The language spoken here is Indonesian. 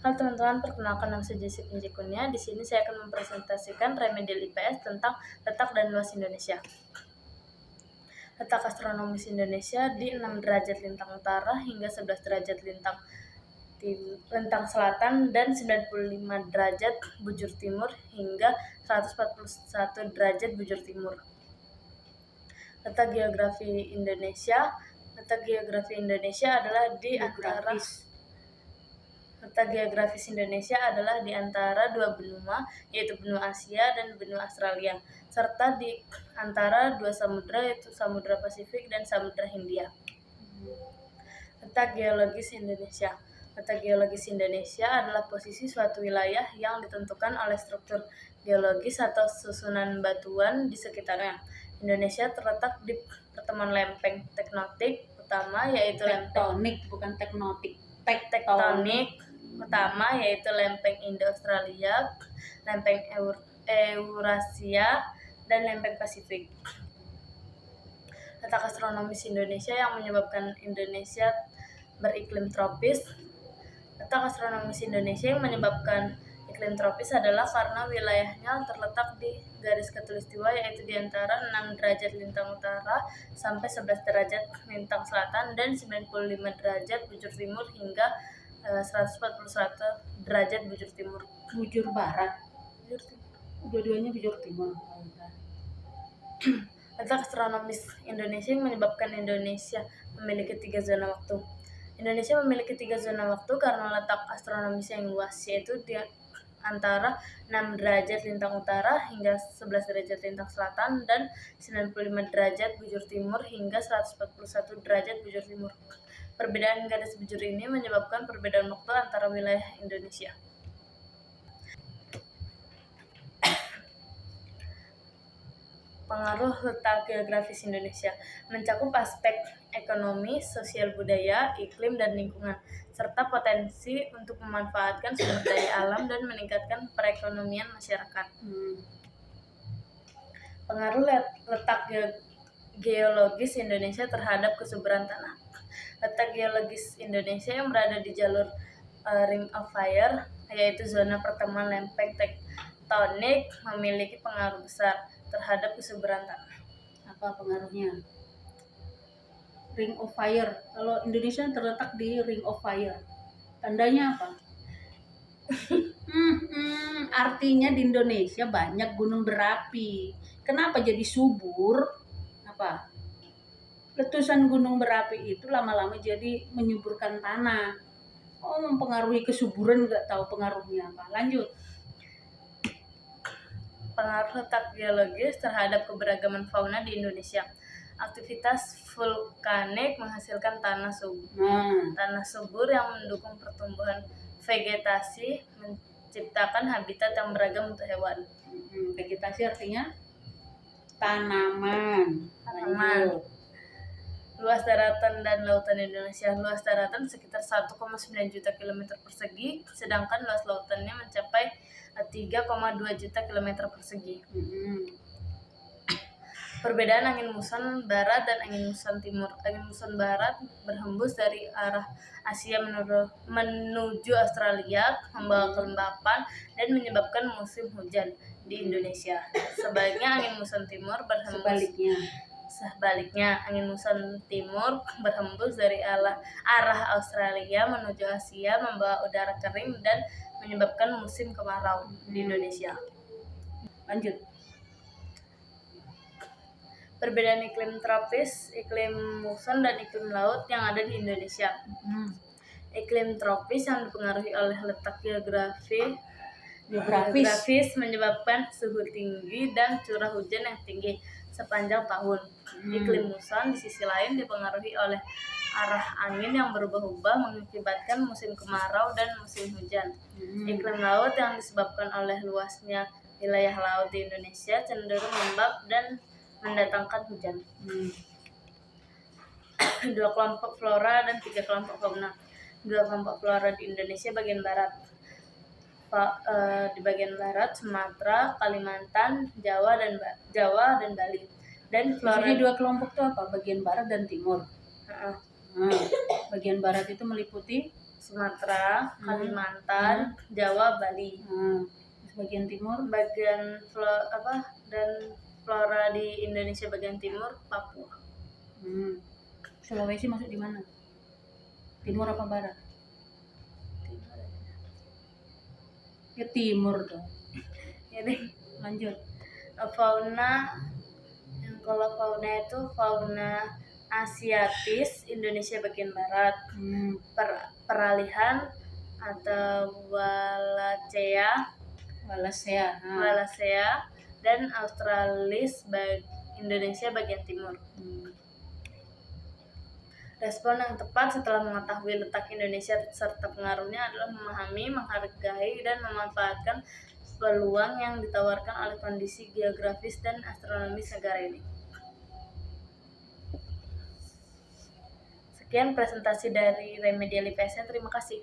Halo teman-teman, perkenalkan nama saya Jessica Pinjekunia. Di sini saya akan mempresentasikan remedial IPS tentang letak dan luas Indonesia. Letak astronomis Indonesia di 6 derajat lintang utara hingga 11 derajat lintang selatan dan 95 derajat bujur timur hingga 141 derajat bujur timur. Letak geografi Indonesia adalah di antara Letak geografis Indonesia adalah di antara dua benua, yaitu benua Asia dan benua Australia, serta di antara dua samudra, yaitu Samudra Pasifik dan Samudra Hindia. Letak geologis Indonesia adalah posisi suatu wilayah yang ditentukan oleh struktur geologis atau susunan batuan di sekitarnya. Indonesia terletak di pertemuan lempeng tektonik utama, yaitu tektonik utama, yaitu lempeng Indo-Australia, lempeng Eurasia, dan lempeng Pasifik. Letak astronomis Indonesia yang menyebabkan Indonesia beriklim tropis. Letak astronomis Indonesia yang menyebabkan iklim tropis adalah karena wilayahnya terletak di garis khatulistiwa, yaitu di antara 6 derajat lintang utara sampai 11 derajat lintang selatan dan 95 derajat bujur timur hingga 141 derajat bujur timur. Bujur barat. Dua-duanya bujur timur. Letak astronomis Indonesia yang menyebabkan Indonesia memiliki 3 zona waktu. Indonesia memiliki 3 zona waktu karena letak astronomis yang luas, yaitu di antara 6 derajat lintang utara hingga 11 derajat lintang selatan dan 95 derajat bujur timur hingga 141 derajat bujur timur. Perbedaan garis bujur ini menyebabkan perbedaan waktu antara wilayah Indonesia. Pengaruh letak geografis Indonesia mencakup aspek ekonomi, sosial budaya, iklim, dan lingkungan, serta potensi untuk memanfaatkan sumber daya alam dan meningkatkan perekonomian masyarakat. Pengaruh letak geologis Indonesia terhadap kesuburan tanah. Letak geologis Indonesia yang berada di jalur Ring of Fire, yaitu zona pertemuan lempeng tektonik, memiliki pengaruh besar terhadap kesuburan tanah. Apa pengaruhnya? Ring of Fire. Kalau Indonesia terletak di Ring of Fire, tandanya apa? Artinya di Indonesia banyak gunung berapi. Kenapa jadi subur? Apa? Letusan gunung berapi itu lama-lama jadi menyuburkan tanah. Mempengaruhi kesuburan, nggak tahu pengaruhnya apa. Lanjut. Pengaruh letak geologis terhadap keberagaman fauna di Indonesia. Aktivitas vulkanik menghasilkan tanah subur yang mendukung pertumbuhan vegetasi, menciptakan habitat yang beragam untuk hewan. Vegetasi artinya tanaman. Luas daratan dan lautan Indonesia. Luas daratan sekitar 1,9 juta km persegi, sedangkan luas lautannya mencapai 3,2 juta km persegi. Perbedaan angin muson barat dan angin muson timur. Angin muson barat berhembus dari arah Asia menuju Australia, membawa kelembapan dan menyebabkan musim hujan di Indonesia. Sebaliknya, angin muson timur angin muson timur berhembus dari arah Australia menuju Asia, membawa udara kering dan menyebabkan musim kemarau di Indonesia. Lanjut. Perbedaan iklim tropis, iklim muson, dan iklim laut yang ada di Indonesia. Iklim tropis yang dipengaruhi oleh letak geografis menyebabkan suhu tinggi dan curah hujan yang tinggi sepanjang tahun. Iklim muson di sisi lain dipengaruhi oleh arah angin yang berubah-ubah mengakibatkan musim kemarau dan musim hujan. Iklim laut yang disebabkan oleh luasnya wilayah laut di Indonesia cenderung lembab dan mendatangkan hujan. 2 kelompok flora dan 3 kelompok fauna. 2 kelompok flora di Indonesia bagian barat. Di bagian barat Sumatera, Kalimantan, Jawa dan Bali. Dan flora. Jadi 2 kelompok itu apa? Bagian barat dan timur. Bagian barat itu meliputi Sumatera, Kalimantan, Jawa, Bali. Terus bagian timur, Bagian dan flora di Indonesia bagian timur, Papua. Sulawesi masuk di mana? Timur apa barat? Timur. Ya timur tuh. Jadi Lanjut. fauna kalau fauna itu fauna Asiatis, Indonesia bagian barat, peralihan atau Wallacea dan Australis Indonesia bagian timur. Respon yang tepat setelah mengetahui letak Indonesia serta pengaruhnya adalah memahami, menghargai, dan memanfaatkan peluang yang ditawarkan oleh kondisi geografis dan astronomis negara ini. Sekian presentasi dari Remedial IPS. Terima kasih.